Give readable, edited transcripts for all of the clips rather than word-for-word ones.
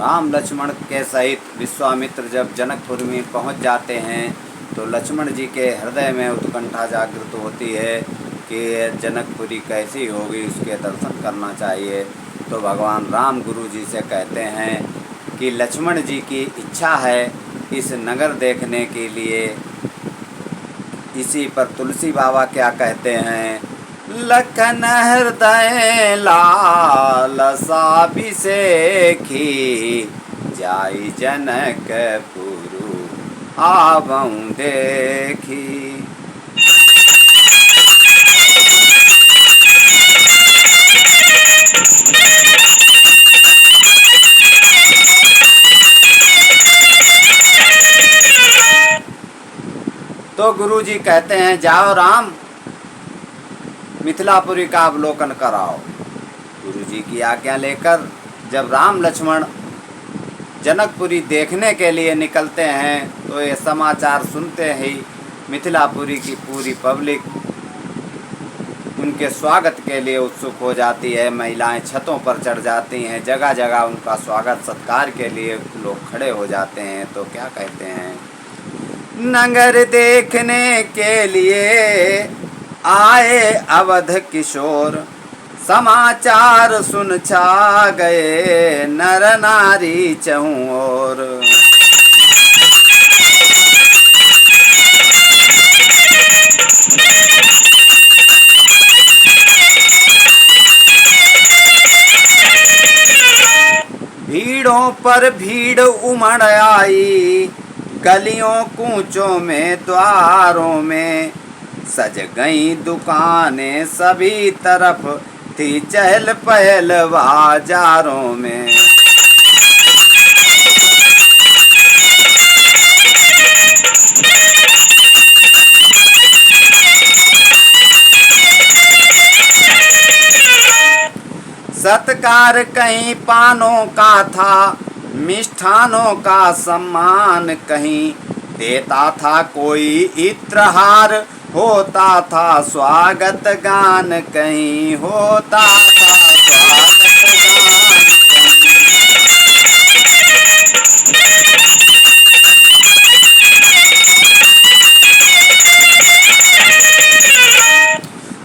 राम लक्ष्मण के सहित विश्वामित्र जब जनकपुर में पहुंच जाते हैं तो लक्ष्मण जी के हृदय में उत्कंठा जागृत होती है कि जनकपुरी कैसी होगी, उसके दर्शन करना चाहिए। तो भगवान राम गुरु जी से कहते हैं कि लक्ष्मण जी की इच्छा है इस नगर देखने के लिए। इसी पर तुलसी बाबा क्या कहते हैं, लखन हृदय लालसा बिसेखी, जाई जनकपुर आवऊं देखी। तो गुरु जी कहते हैं जाओ राम, मिथिलापुरी का अवलोकन कराओ। गुरु जी की आज्ञा लेकर जब राम लक्ष्मण जनकपुरी देखने के लिए निकलते हैं तो ये समाचार सुनते ही मिथिलापुरी की पूरी पब्लिक उनके स्वागत के लिए उत्सुक हो जाती है। महिलाएं छतों पर चढ़ जाती हैं, जगह जगह उनका स्वागत सत्कार के लिए लोग खड़े हो जाते हैं। तो क्या कहते हैं, नगर देखने के लिए आए अवध किशोर, समाचार सुन छा गए नर नारी चहुं ओर। भीड़ों पर भीड़ उमड़ आई, गलियों कूचों में द्वारों में, सज गई दुकानें सभी तरफ, थी चहल पहल बाजारों में। सत्कार कहीं पानों का था, मिष्ठानों का सम्मान कहीं, देता था कोई इत्रहार, होता था स्वागत गान कहीं, होता था स्वागत गान कहीं।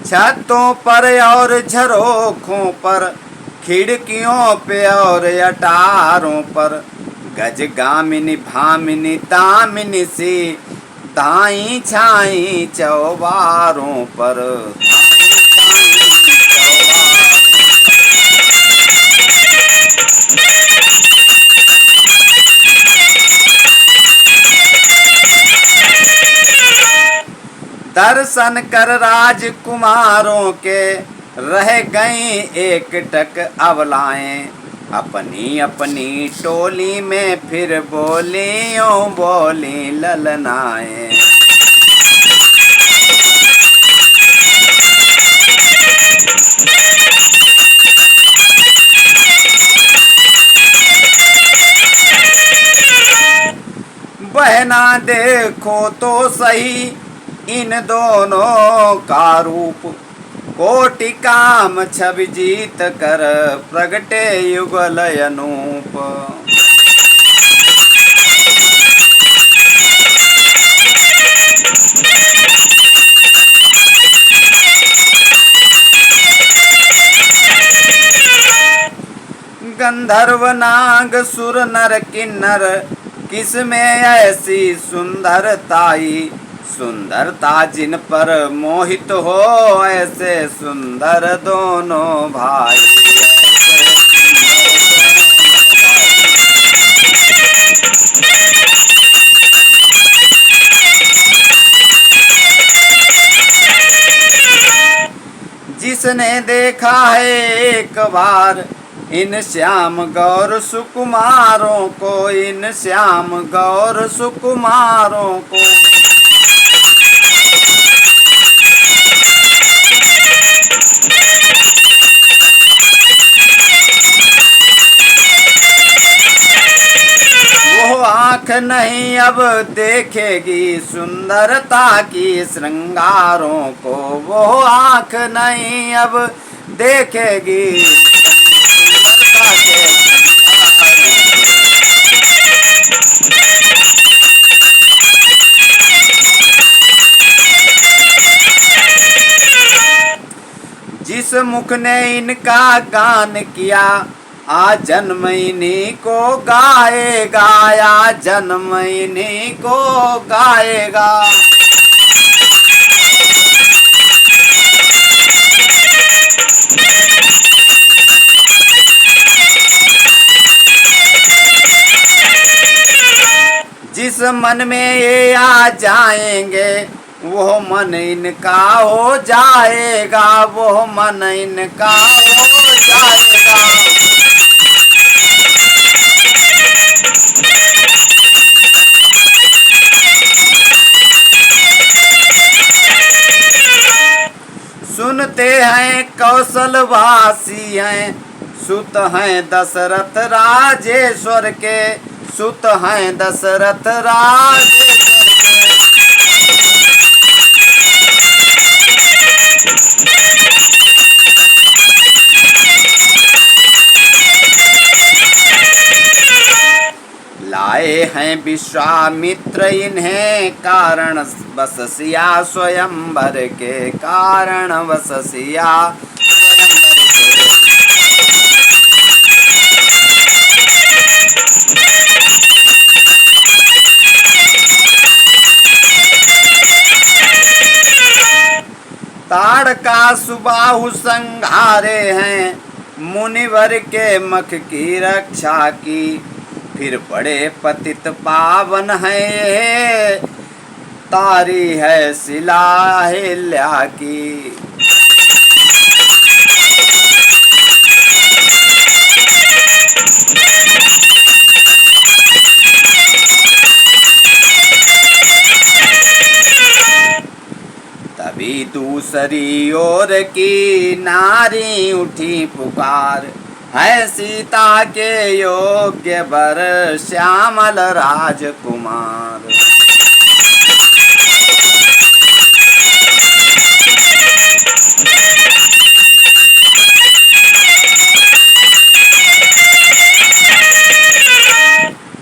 छतों पर और झरोखों पर, खिड़कियों पे और अटारों पर, गजगामिनी भामिनी दामिनी सी, धाई छाई चौबारों पर, धाई छाई चौबारों पर। दर्शन कर राजकुमारों के रह गई एक टक अबलाएं, अपनी अपनी टोली में फिर बोलियों बोली ललनाएं। बहना देखो तो सही इन दोनों का रूप, कोटि काम छवि जीत कर प्रगटे युगल अनूप। गंधर्व नाग सुर नर किन्नर, किसमें ऐसी सुंदरताई, सुंदरता जिन पर मोहित हो ऐसे सुंदर दोनों भाई, ऐसे सुंदर दोनों भाई। जिसने देखा है एक बार इन श्याम गौर सुकुमारों को, इन श्याम गौर सुकुमारों को, वो आँख नहीं अब देखेगी सुंदरता की श्रृंगारों को, वो आँख नहीं अब देखेगी सुंदरता के श्रृंगारों को। मुख ने इनका गान किया, आ जन्म इन्हीं को गाएगा, आ जन्म इन्हीं को गाएगा। जिस मन में ये आ जाएंगे वो मन इनका हो जाएगा, वो मन इनका हो जाएगा। सुनते हैं कौशलवासी हैं, सुत हैं दशरथ राजेश्वर के, सुत हैं दशरथ राजेश्वर के। लाए हैं विश्वामित्र इन्हें कारण बस सिया स्वयंवर के, कारण बस सिया स्वयंवर के। ताड़का सुबाहु संघारे हैं, मुनिवर के मख की रक्षा की, फिर बड़े पतित पावन है, तारी है शिला अहिल्या की। तभी दूसरी ओर की नारी उठी पुकार, है सीता के योग्य वर श्यामल राजकुमार।